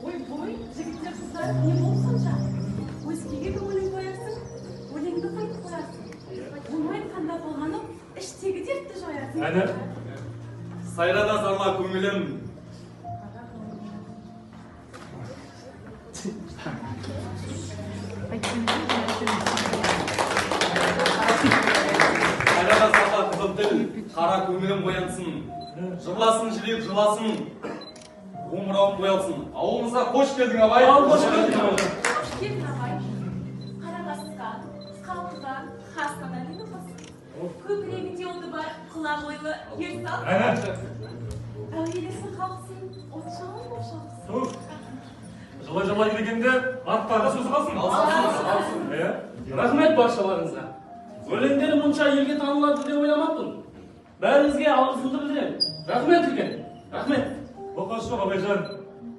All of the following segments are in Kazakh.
Ойбой, жігіттер қыздар не болып сонша? Өзгеге көңілін қоярсың, өлеңді қайтып қоярсың. Болмай қанда болғаным, іштегі дертті жоярсың. Әні? Сайрада сарма көңілім. Сайрада сарма қызыл тіл, қара көңілім қоянсын. Жырласын жүрек жыласын. Омырауым боялсын. Ауылымызға қош келдің, Абай. Қош келдің. Қош келдің, Абай. Қарағасқа, қалқыдан, хастана не болмасын. Көкірегінде оты бар, құла бойлы ерсал. Әні? Әуелесін қалқысын, отшауын боп шалқысын. Жылай келгенде аттарға сөз қалсын. Рахмет баршаларыңызға. Өлеңдері мұнша елге танылады деп ойламаппын. Бәріңізге алғысымды білдіремін. Рахмет үлкен. Рахмет. Оқасы жоқ, Абайжан.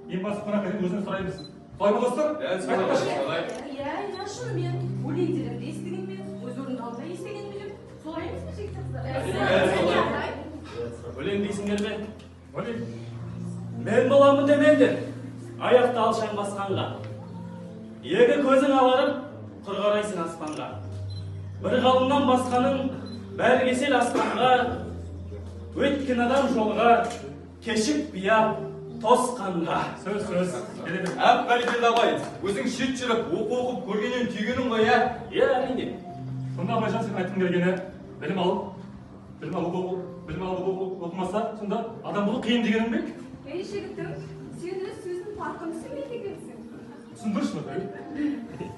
Ең басты қонаққа өзінен сұраймыз. Солай ма достар? Иә, шынымен. Өлеңдерімді естігенмен, өз орындауында естігенмен, солай емес пе жігіттер? Өлең дейсіңдер ме? Өлең. Мен боламын демеңдер. Аяқты алшаң басқанға. Екі көзің аларып, құр қарайсың аспанға. Бір ғалымнан басқаның бәрі кесел аспанға. Өткен адам жолға, кешіп бия тосқанға. Сөз. Әп бәрекелді, Абай. Өзің шет жүріп, оқып көргеннен түйгенің ғой, ә? Иә, әрине. Сонда Абайжан сен айтқың келгені білім алып оқымаса, сонда адам болу қиын дегенің бе? Ей жігітім, сен өз сөздің парқын түсінбейді екенсің. Түсіндірші ме?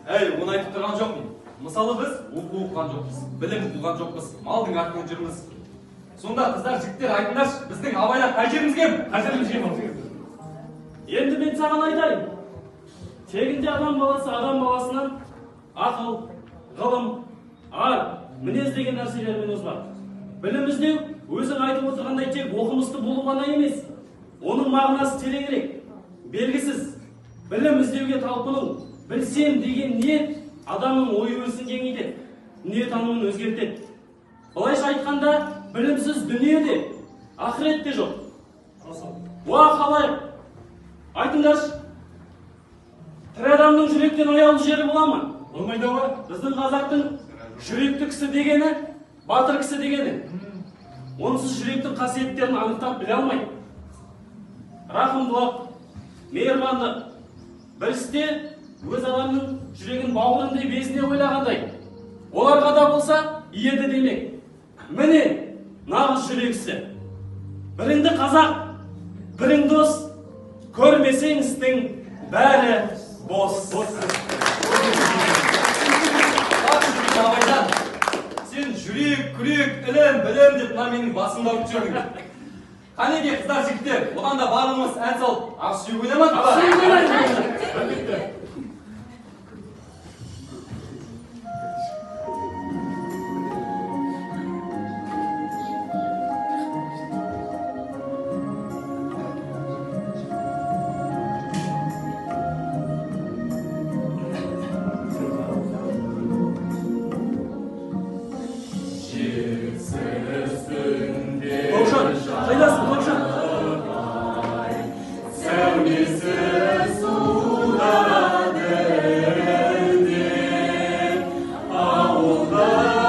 Әй, оны айтып тұрған жоқпын. Мысалы біз оқыған жоқпыз, білім туған жоқпыз, малдың артынан жүрміз. Сонда қыздар, жігіттер айтыңдаршы, біздің Абайда қай жерімізге? Енді мен саған айтайын. Тегінде адам баласынан ақыл, ғылым, ар, мінез деген нәрселермен озбақ. Білім іздеу, өзің айтып отырғандай тек оқымысты болу ғана емес. Оның мағынасы тереңірек, белгісіз. Білім іздеуге талпыну, білсем деген ниет адамның ой-өрісін кеңейтеді, дүниетанымын өзгертеді. Былайша айтқанда, білімсіз дүние де, ақырет те жоқ. Уа қалайық, айтыңдаршы, тірі адамның жүректен аяулы жері бола ма? Болмайды ма? Біздің қазақтың жүректі кісі дегені, батыр кісі дегені. Онсыз жүректің қасиеттерін анықтап біле алмайды. Рахымдылық, мейірбандық, бір істе өз адамның жүрегін бауырындай безіне ойлағандай. Оларға да болса, еді демек. Міне, нағыз жүрексі. Біріңді қазақ, бірің дос, көрмесең істің бәрі бос. Абайжан, сен жүрек, күрек, ілім, білім деп менің басымда өтіп жүрдің. Қанеге қыздар жігіттер, одан да барлығымыз ән салып, ақ сүйек ойнамадық па? Ауылда